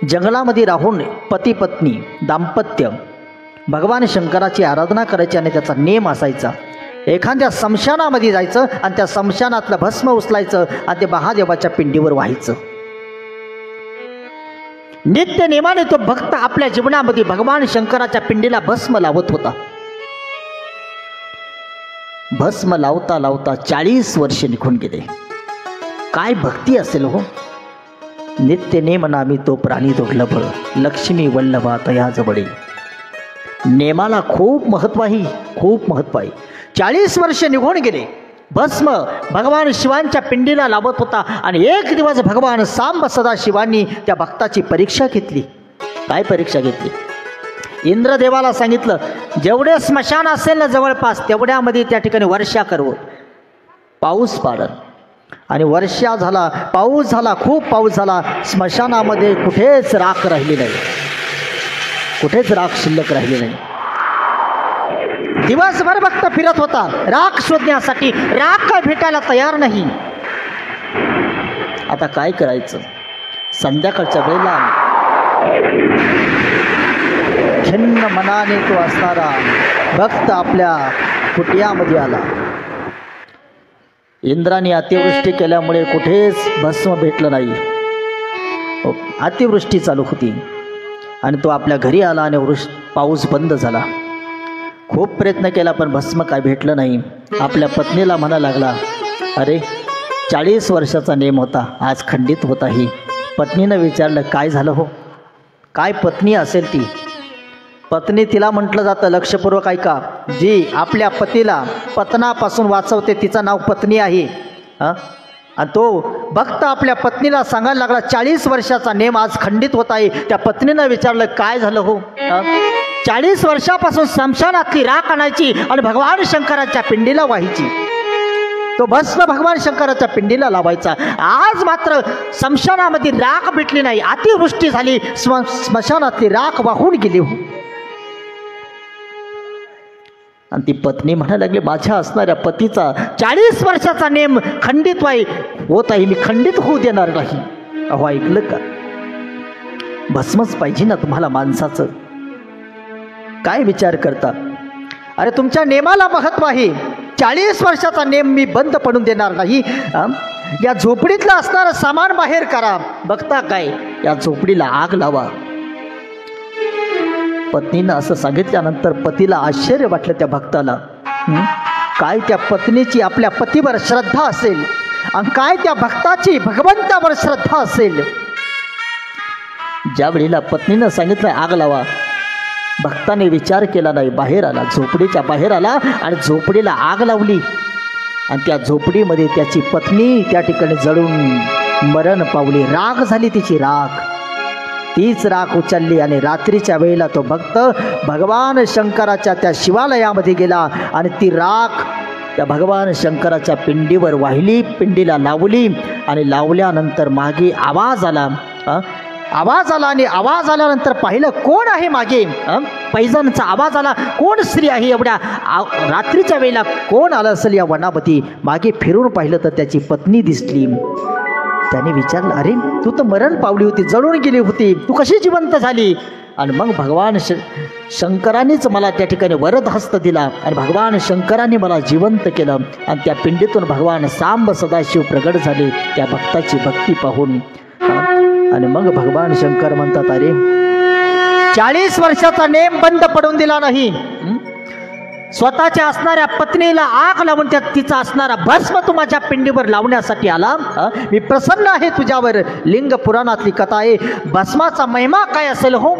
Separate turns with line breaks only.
जंगलामध्ये राहून पती पत्नी दाम्पत्य भगवान शंकराची आराधना करायची आणि त्याचा नेम असायचा. एखाद्या स्मशानामध्ये जायचं आणि त्या स्मशानातलं भस्म उचलायचं आणि ते महादेवाच्या पिंडीवर व्हायचं. नित्य नेमाने तो भक्त आपल्या जीवनामध्ये भगवान शंकराच्या पिंडीला भस्म लावत होता. भस्म लावता लावता 40 वर्ष निघून गेले. काय भक्ती असेल हो. नित्य नेम नामी तो प्राणी दुर्लभ, लक्ष्मी वल्लभा तया जवळे. नेमाला खूप महत्व आहे, खूप महत्व आहे. 40 वर्ष निघून गेले. भस्म भगवान शिवांच्या पिंडीला लावत होता आणि एक दिवस भगवान सांब सदाशिवांनी त्या भक्ताची परीक्षा घेतली. काय परीक्षा घेतली? इंद्रदेवाला सांगितलं, जेवढे स्मशान असेल ना जवळपास तेवढ्यामध्ये त्या ठिकाणी वर्षा करव, पाऊस पाडल. आणि वर्षा झाला, पाऊस झाला, खूप पाऊस झाला. स्मशानामध्ये कुठेच राख राहिली नाही, कुठेच राख शिल्लक राहिली नाही. दिवसभर भक्त फिरत होता राख शोधण्यासाठी. राख काय भेटायला तयार नाही. आता काय करायचं? संध्याकाळच्या वेळेला खिन्न मनाने तो असणारा भक्त आपल्या कुटियामध्ये आला. इंद्राने अतिवृष्टी केल्यामुळे कुठेच भस्म भेटलं नाही. अतिवृष्टी चालू होती आणि तो आपल्या घरी आला आणि पाऊस बंद झाला. खूप प्रयत्न केला पण भस्म काय भेटलं नाही. आपल्या पत्नीला म्हणा लागला, अरे 40 वर्षाचा नेम होता, आज खंडित होत आहे. पत्नीनं विचारलं, काय झालं हो? काय पत्नी असेल ती? पत्नी तिला म्हटलं जातं, लक्षपूर्वक ऐका, जी आपल्या पतीला पतनापासून वाचवते तिचं नाव पत्नी आहे. आणि तो भक्त आपल्या पत्नीला सांगायला लागला, 40 वर्षाचा नेम आज खंडित होत आहे. त्या पत्नीनं विचारलं, काय झालं हो? 40 वर्षापासून स्मशानातली राख आणायची आणि भगवान शंकराच्या पिंडीला व्हायची. तो भस्म भगवान शंकराच्या पिंडीला लावायचा. आज मात्र स्मशानामध्ये राख भेटली नाही, अतिवृष्टी झाली, स्मशानातली राख वाहून गेली. आणि ती पत्नी म्हणायला लागली, माझ्या असणाऱ्या पतीचा 40 वर्षाचा नेम खंडित होत आहे, मी खंडित होऊ देणार नाही. अहो ऐकलं का? भस्मच पाहिजे ना तुम्हाला माणसाचं. काय विचार करता? अरे तुमच्या नेमाला महत्व आहे. 40 वर्षाचा नेम मी बंद पडून देणार नाही. या झोपडीतलं असणारं सामान बाहेर करा. बघता काय, या झोपडीला आग लावा. पत्नीनं असं सांगितल्यानंतर पतीला आश्चर्य वाटलं त्या भक्ताला. काय त्या पत्नीची आपल्या पतीवर श्रद्धा असेल आणि काय त्या भक्ताची भगवंतावर श्रद्धा असेल. ज्या वेळेला पत्नीनं सांगितलं आग लावा, भक्ताने विचार केला नाही, बाहेर आला, झोपडीच्या बाहेर आला आणि झोपडीला आग लावली. आणि त्या झोपडीमध्ये त्याची पत्नी त्या ठिकाणी जळून मरण पावली. राख झाली तिची राख. तीच राख उचलली आणि रात्रीच्या वेळेला तो भक्त भगवान शंकराच्या त्या शिवालयामध्ये गेला आणि ती राख त्या भगवान शंकराच्या पिंडीवर वाहिली, पिंडीला लावली. आणि लावल्यानंतर मागे आवाज आला. आवाज आला आणि आवाज आल्यानंतर पाहिलं कोण आहे मागे. पैजणचा आवाज आला, कोण स्त्री आहे एवढ्या रात्रीच्या वेळेला, कोण आलं असेल या वनामध्ये. मागे फिरून पाहिलं तर त्याची पत्नी दिसली. त्याने विचारलं, अरे तू तर मरण पावली होती, जळून गेली होती, तू कशी जिवंत झाली? आणि मग भगवान शंकरानेच मला त्या ठिकाणी वरद हस्त दिला आणि भगवान शंकराने मला जिवंत केलं. आणि त्या पिंडीतून भगवान सांब सदाशिव प्रगट झाले त्या भक्ताची भक्ती पाहून. आणि मग भगवान शंकर म्हणतात, अरे 40 वर्षाचा नेम बंद पडून दिला नाही. स्वतःच्या असणाऱ्या पत्नीला आग लावून त्यात तिचा असणारा भस्म तू माझ्या पिंडीवर लावण्यासाठी आला. मी प्रसन्न आहे तुझ्यावर. लिंग पुराणातली कथा आहे. भस्माचा महिमा काय असेल हो.